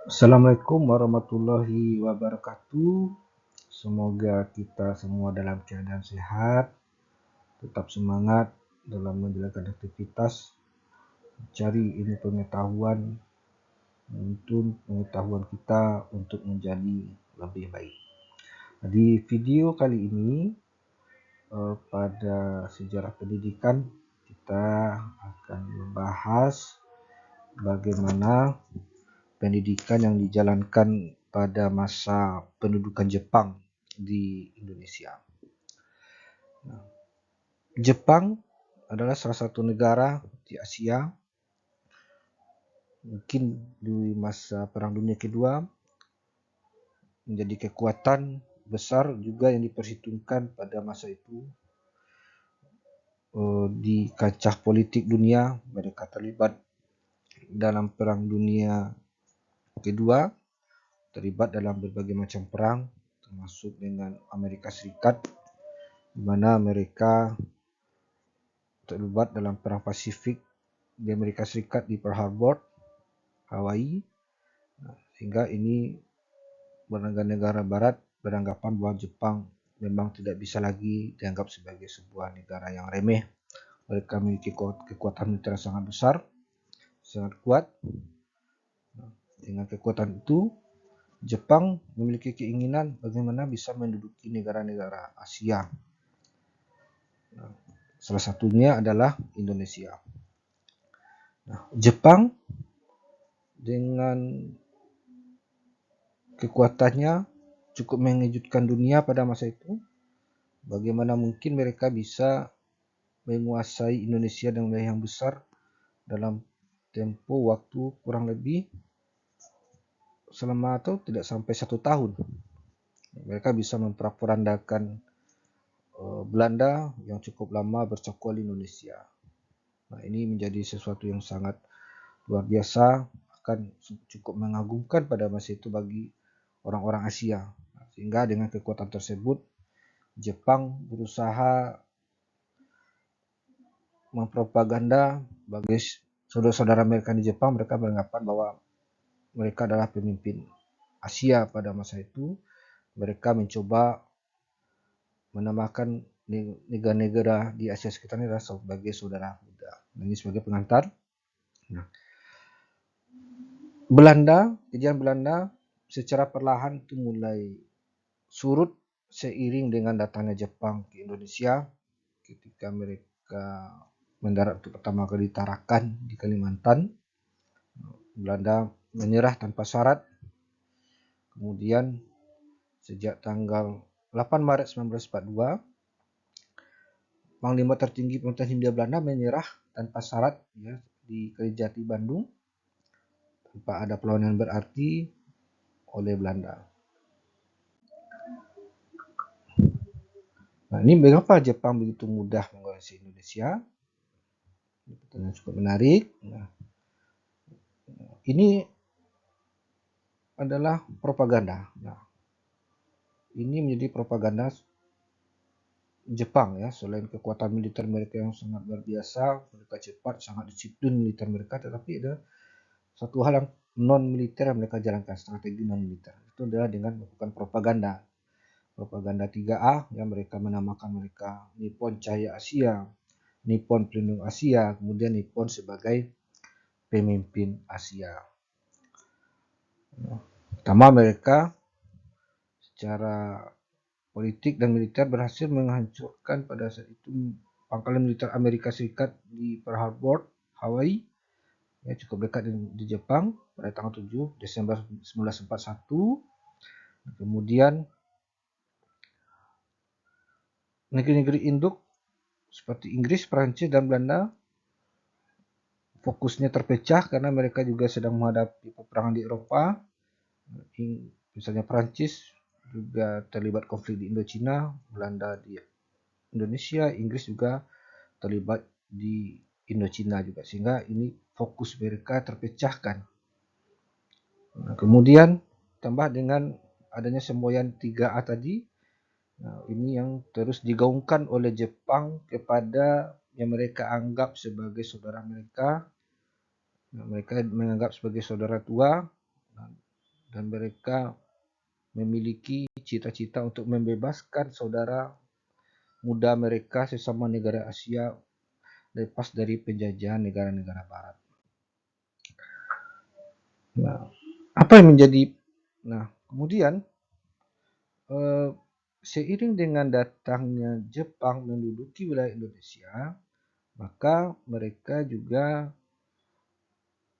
Assalamualaikum warahmatullahi wabarakatuh. Semoga kita semua dalam keadaan sehat, tetap semangat dalam menjalankan aktivitas, cari ilmu pengetahuan untuk pengetahuan kita untuk menjadi lebih baik. Di video kali ini pada sejarah pendidikan kita akan membahas bagaimana pendidikan yang dijalankan pada masa pendudukan Jepang di Indonesia. Jepang adalah salah satu negara di Asia, mungkin di masa Perang Dunia Kedua, menjadi kekuatan besar juga yang diperhitungkan pada masa itu di kancah politik dunia. Mereka terlibat dalam Perang Dunia Kedua, terlibat dalam berbagai macam perang, termasuk dengan Amerika Serikat, di mana mereka terlibat dalam Perang Pasifik di Amerika Serikat di Pearl Harbor, Hawaii, sehingga ini negara Barat beranggapan bahwa Jepang memang tidak bisa lagi dianggap sebagai sebuah negara yang remeh. Mereka memiliki kekuatan militer yang sangat besar, sangat kuat. Dengan kekuatan itu, Jepang memiliki keinginan bagaimana bisa menduduki negara-negara Asia. Salah satunya adalah Indonesia. Jepang dengan kekuatannya cukup mengejutkan dunia pada masa itu. Bagaimana mungkin mereka bisa menguasai Indonesia dengan wilayah yang besar dalam tempo waktu kurang lebih selama atau tidak sampai 1 tahun. Mereka bisa memporak-porandakan Belanda yang cukup lama bercokol di Indonesia. Nah, ini menjadi sesuatu yang sangat luar biasa, akan cukup mengagumkan pada masa itu bagi orang-orang Asia. Sehingga dengan kekuatan tersebut, Jepang berusaha mempropaganda bagi saudara-saudara mereka di Jepang. Mereka beranggapan bahwa mereka adalah pemimpin Asia pada masa itu. Mereka mencoba menamakan negara-negara di Asia sekitarnya adalah sebagai saudara muda. Ini sebagai pengantar. Nah, kejayaan Belanda secara perlahan itu mulai surut seiring dengan datangnya Jepang ke Indonesia ketika mereka mendarat untuk pertama kali di Tarakan di Kalimantan. Belanda menyerah tanpa syarat. Kemudian sejak tanggal 8 Maret 1942, Panglima Tertinggi Pemerintahan Hindia Belanda menyerah tanpa syarat di Kalijati, Bandung, tanpa ada perlawanan berarti oleh Belanda. Nah, ini mengapa Jepang begitu mudah menguasai Indonesia? Ini pertanyaan cukup menarik. Nah, ini adalah propaganda. Nah, ini menjadi propaganda Jepang ya. Selain kekuatan militer mereka yang sangat luar biasa, mereka cepat, sangat disiplin militer mereka, tetapi ada satu hal yang non militer yang mereka jalankan, strategi non militer. Itu adalah dengan melakukan propaganda. Propaganda 3A yang mereka menamakan mereka Nippon Cahaya Asia, Nippon Pelindung Asia, kemudian Nippon sebagai pemimpin Asia. Pertama, mereka secara politik dan militer berhasil menghancurkan pada saat itu pangkalan militer Amerika Serikat di Pearl Harbor, Hawaii, ya, cukup dekat di Jepang pada tanggal 7 Desember 1941. Kemudian negeri-negeri induk seperti Inggris, Prancis, dan Belanda fokusnya terpecah karena mereka juga sedang menghadapi peperangan di Eropa. Misalnya Prancis juga terlibat konflik di Indochina, Belanda di Indonesia, Inggris juga terlibat di Indochina juga, sehingga ini fokus mereka terpecahkan. Nah, kemudian tambah dengan adanya semboyan 3A tadi. Nah, ini yang terus digaungkan oleh Jepang kepada yang mereka anggap sebagai saudara mereka. Nah, mereka menganggap sebagai saudara tua. Nah, dan mereka memiliki cita-cita untuk membebaskan saudara muda mereka sesama negara Asia lepas dari penjajahan negara-negara Barat. Nah, apa yang menjadi kemudian seiring dengan datangnya Jepang menduduki wilayah Indonesia, maka mereka juga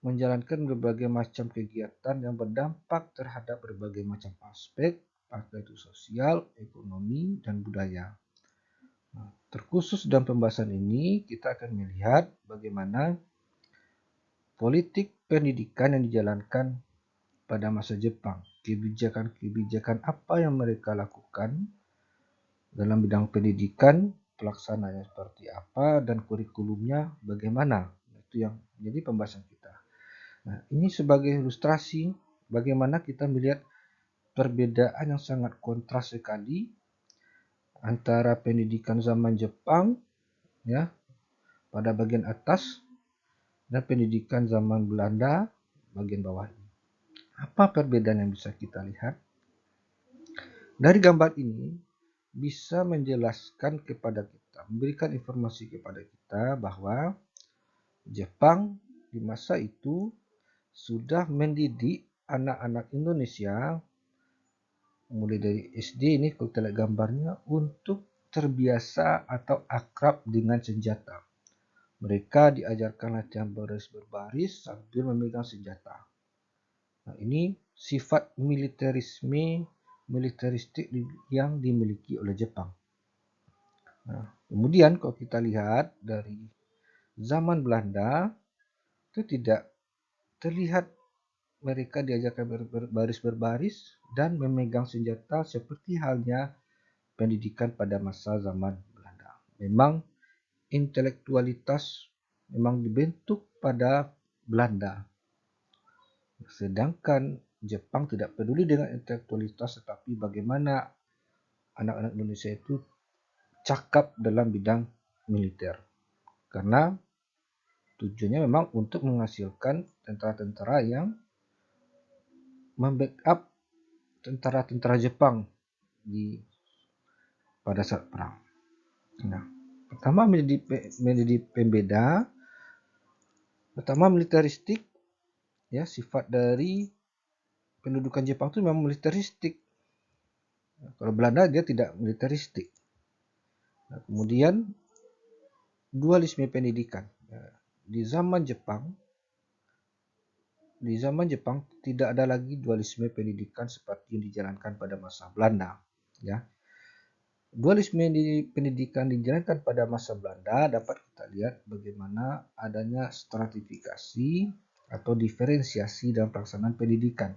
menjalankan berbagai macam kegiatan yang berdampak terhadap berbagai macam aspek, apakah itu sosial, ekonomi, dan budaya. Terkhusus dalam pembahasan ini, kita akan melihat bagaimana politik pendidikan yang dijalankan pada masa Jepang. Kebijakan-kebijakan apa yang mereka lakukan dalam bidang pendidikan, pelaksananya seperti apa, dan kurikulumnya bagaimana. Itu yang menjadi pembahasan kita. Nah, ini sebagai ilustrasi bagaimana kita melihat perbedaan yang sangat kontras sekali antara pendidikan zaman Jepang ya pada bagian atas dan pendidikan zaman Belanda bagian bawah ini. Apa perbedaan yang bisa kita lihat? Dari gambar ini bisa menjelaskan kepada kita, memberikan informasi kepada kita bahwa Jepang di masa itu sudah mendidik anak-anak Indonesia mulai dari SD ini kalau kita lihat gambarnya untuk terbiasa atau akrab dengan senjata. Mereka diajarkan latihan baris berbaris sambil memegang senjata. Nah, ini sifat militeristik yang dimiliki oleh Jepang. Nah, kemudian kalau kita lihat dari zaman Belanda itu tidak terlihat mereka diajarkan baris berbaris dan memegang senjata seperti halnya pendidikan pada masa zaman Belanda. Memang intelektualitas memang dibentuk pada Belanda. Sedangkan Jepang tidak peduli dengan intelektualitas, tetapi bagaimana anak-anak Indonesia itu cakap dalam bidang militer. Karena tujuannya memang untuk menghasilkan tentara-tentara yang membackup tentara-tentara Jepang pada saat perang. Nah, pertama menjadi pembeda. Pertama militeristik, ya sifat dari pendudukan Jepang itu memang militeristik. Kalau Belanda dia tidak militeristik. Nah, kemudian dualisme pendidikan. Di zaman Jepang tidak ada lagi dualisme pendidikan seperti yang dijalankan pada masa Belanda. Ya, dualisme di pendidikan dijalankan pada masa Belanda dapat kita lihat bagaimana adanya stratifikasi atau diferensiasi dalam pelaksanaan pendidikan.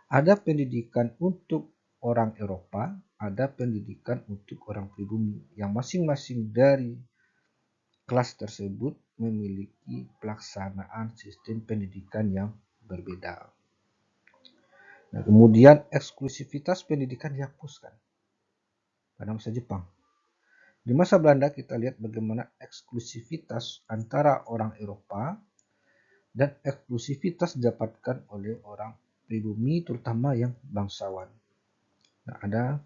Ada pendidikan untuk orang Eropa, ada pendidikan untuk orang pribumi yang masing-masing dari kelas tersebut memiliki pelaksanaan sistem pendidikan yang berbeda. Nah, kemudian eksklusivitas pendidikan dihapuskan pada masa Jepang. Di masa Belanda kita lihat bagaimana eksklusivitas antara orang Eropa dan eksklusivitas didapatkan oleh orang pribumi terutama yang bangsawan. Nah, ada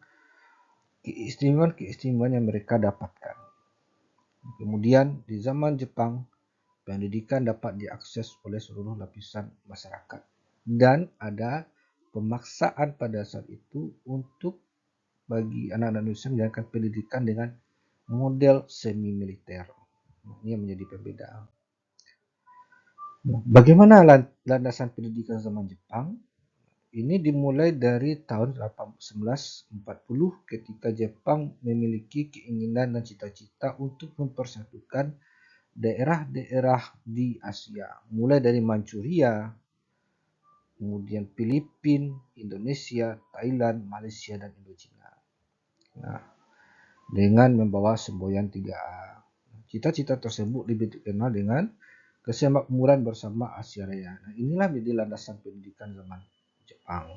keistimewaan yang mereka dapatkan. Kemudian di zaman Jepang pendidikan dapat diakses oleh seluruh lapisan masyarakat dan ada pemaksaan pada saat itu untuk bagi anak-anak Indonesia menjalankan pendidikan dengan model semi militer. Ini yang menjadi perbedaan. Bagaimana landasan pendidikan zaman Jepang? Ini dimulai dari tahun 1940 ketika Jepang memiliki keinginan dan cita-cita untuk mempersatukan daerah-daerah di Asia, mulai dari Manchuria, kemudian Filipina, Indonesia, Thailand, Malaysia, dan Indochina. Nah, dengan membawa semboyan 3A. Cita-cita tersebut lebih dikenal dengan kesemakmuran bersama Asia Raya. Nah, inilah menjadi landasan pendidikan zaman Jepang.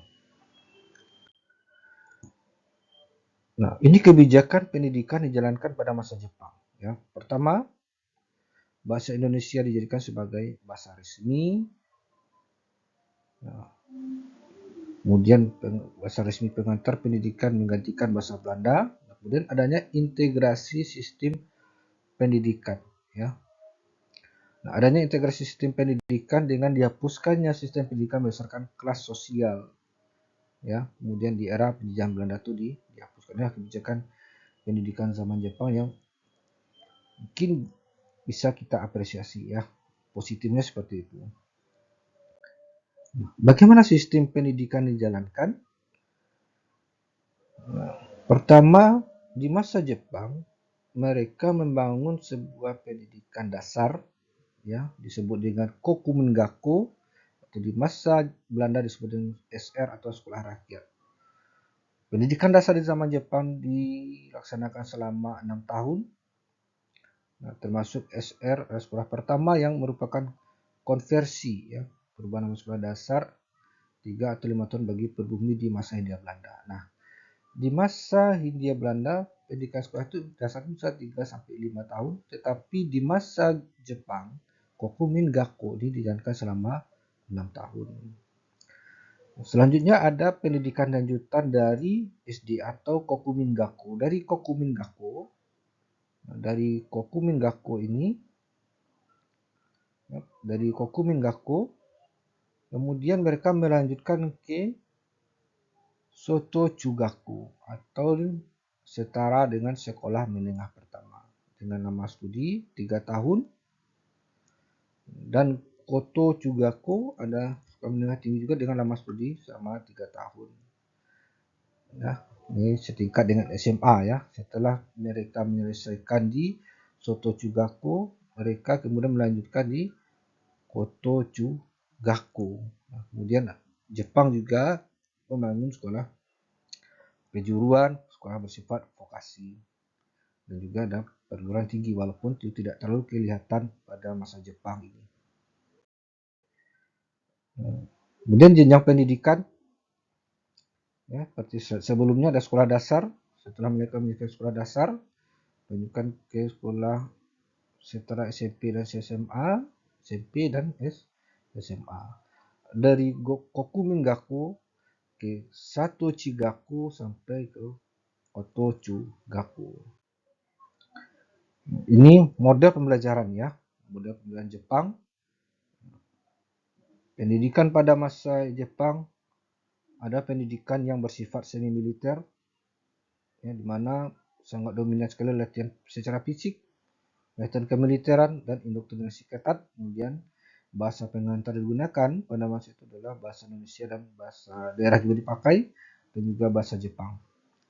Nah, ini kebijakan pendidikan dijalankan pada masa Jepang. Ya, pertama, bahasa Indonesia dijadikan sebagai bahasa resmi. Nah, Kemudian bahasa resmi pengantar pendidikan menggantikan bahasa Belanda. Kemudian adanya integrasi sistem pendidikan, ya. Nah, adanya integrasi sistem pendidikan dengan dihapuskannya sistem pendidikan berdasarkan kelas sosial, ya. Kemudian di era penjajahan Belanda itu dihapuskannya kebijakan pendidikan zaman Jepang yang mungkin bisa kita apresiasi, ya. Positifnya seperti itu. Bagaimana sistem pendidikan dijalankan? Nah, pertama, di masa Jepang, mereka membangun sebuah pendidikan dasar, ya, disebut dengan Kokumengaku, atau di masa Belanda disebut dengan SR atau sekolah rakyat. Pendidikan dasar di zaman Jepang dilaksanakan selama 6 tahun, nah, termasuk SR, sekolah pertama yang merupakan konversi, ya, perubahan nama sekolah dasar 3 atau 5 tahun bagi pribumi di masa Hindia Belanda. Nah, di masa Hindia Belanda, pendidikan sekolah itu dasarnya bisa 3 sampai 5 tahun, tetapi di masa Jepang, Kokumengaku ini dijalankan selama 6 tahun. Selanjutnya ada pendidikan lanjutan dari SD atau Kokumengaku. Dari Kokumengaku ini, dari Kokumengaku, kemudian mereka melanjutkan ke Sotochugaku atau setara dengan sekolah menengah pertama dengan nama studi 3 tahun, dan Kotochugaku ada sekolah menengah tinggi juga dengan nama studi selama 3 tahun. Ya, ini setingkat dengan SMA, ya. Setelah mereka menyelesaikan di Sotochugaku, mereka kemudian melanjutkan di Kotochugaku. Nah, kemudian Jepang juga membangun sekolah kejuruan, sekolah bersifat vokasi, dan juga ada perguruan tinggi walaupun itu tidak terlalu kelihatan pada masa Jepang ini. Kemudian jenjang pendidikan, ya, seperti sebelumnya ada sekolah dasar. Setelah mereka menyelesaikan sekolah dasar, lanjutkan ke sekolah setara SMP dan SMA, SMP dan SMA. Dari Kokumengaku ke Satochigaku sampai ke Otochugaku. Ini model pembelajaran, ya, model pembelajaran Jepang. Pendidikan pada masa Jepang ada pendidikan yang bersifat semi militer, ya, di mana sangat dominan sekali latihan secara fisik, latihan kemiliteran dan indoktrinasi ketat. Kemudian bahasa pengantar digunakan pada masa itu adalah bahasa Indonesia dan bahasa daerah juga dipakai, dan juga bahasa Jepang.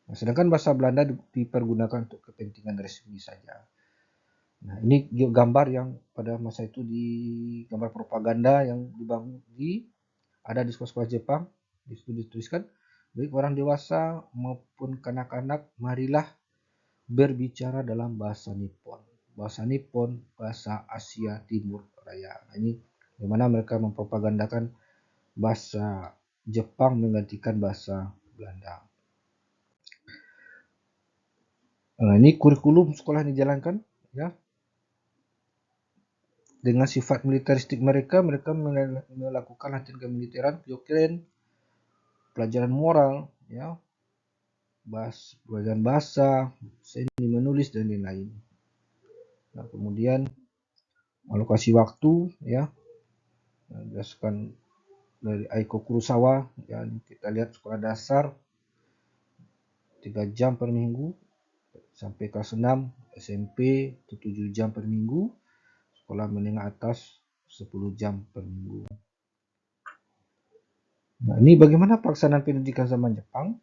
Nah, sedangkan bahasa Belanda dipergunakan untuk kepentingan resmi saja. Nah, ini gambar yang pada masa itu gambar propaganda yang dibangun ada di sekolah-sekolah Jepang. Di situ dituliskan, baik orang dewasa maupun kanak-kanak, marilah berbicara dalam bahasa Nippon. Bahasa Nippon, bahasa Asia Timur Raya. Nah, ini bagaimana mereka mempropagandakan bahasa Jepang menggantikan bahasa Belanda. Nah, ini kurikulum sekolah yang dijalankan, ya. Dengan sifat militeristik mereka melakukan latihan kemiliteran, Kyoken, pelajaran moral, ya, pelajaran bahasa, seni menulis dan lain-lain. Nah, kemudian alokasi waktu, ya, berdasarkan dari Aiko Kurosawa, ya, kita lihat sekolah dasar 3 jam per minggu sampai kelas 6, SMP 7 jam per minggu, sekolah menengah atas 10 jam per minggu. Nah, ini bagaimana pelaksanaan pendidikan zaman Jepang?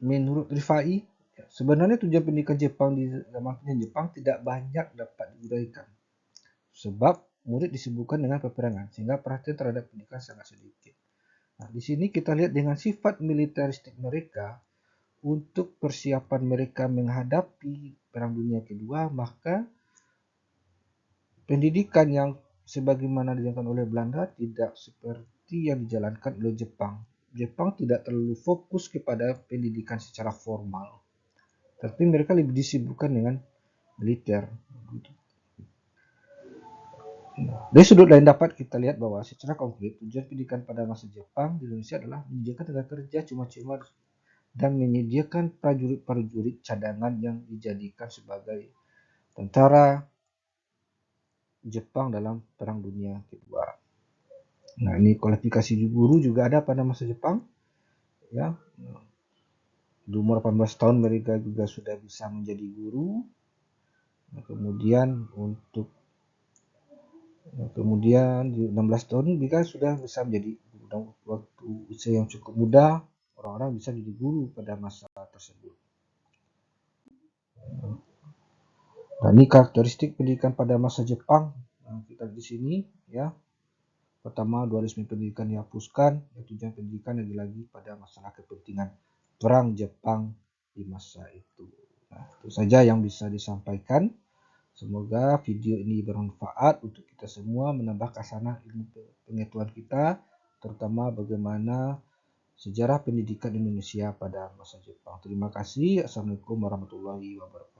Menurut Rifai, sebenarnya tujuan pendidikan Jepang di zaman Jepang tidak banyak dapat diuraikan, sebab murid disibukkan dengan peperangan, sehingga perhatian terhadap pendidikan sangat sedikit. Nah, di sini kita lihat dengan sifat militeristik mereka untuk persiapan mereka menghadapi Perang Dunia Kedua, maka pendidikan yang sebagaimana dijalankan oleh Belanda tidak seperti yang dijalankan oleh Jepang. Jepang tidak terlalu fokus kepada pendidikan secara formal, tapi mereka lebih disibukkan dengan militer. Dari sudut lain dapat kita lihat bahwa secara konkret tujuan pendidikan pada masa Jepang di Indonesia adalah menyediakan tenaga kerja cuma-cuma dan menyediakan prajurit-prajurit cadangan yang dijadikan sebagai tentara Jepang dalam Perang Dunia Kedua. Nah, ini kualifikasi guru juga ada pada masa Jepang, ya. Di umur 18 tahun mereka juga sudah bisa menjadi guru. Nah, kemudian di 16 tahun mereka sudah bisa menjadi guru. Waktu usia yang cukup muda, orang-orang bisa jadi guru pada masa tersebut. Nah, ini karakteristik pendidikan pada masa Jepang. Nah, kita di sini, ya. Pertama, dualisme pendidikan dihapuskan, dan tujuan pendidikan lagi-lagi pada masalah kepentingan perang Jepang di masa itu. Nah, itu saja yang bisa disampaikan. Semoga video ini bermanfaat untuk kita semua, menambah khasanah ilmu pengetahuan kita, terutama bagaimana sejarah pendidikan Indonesia pada masa Jepang. Terima kasih. Assalamualaikum warahmatullahi wabarakatuh.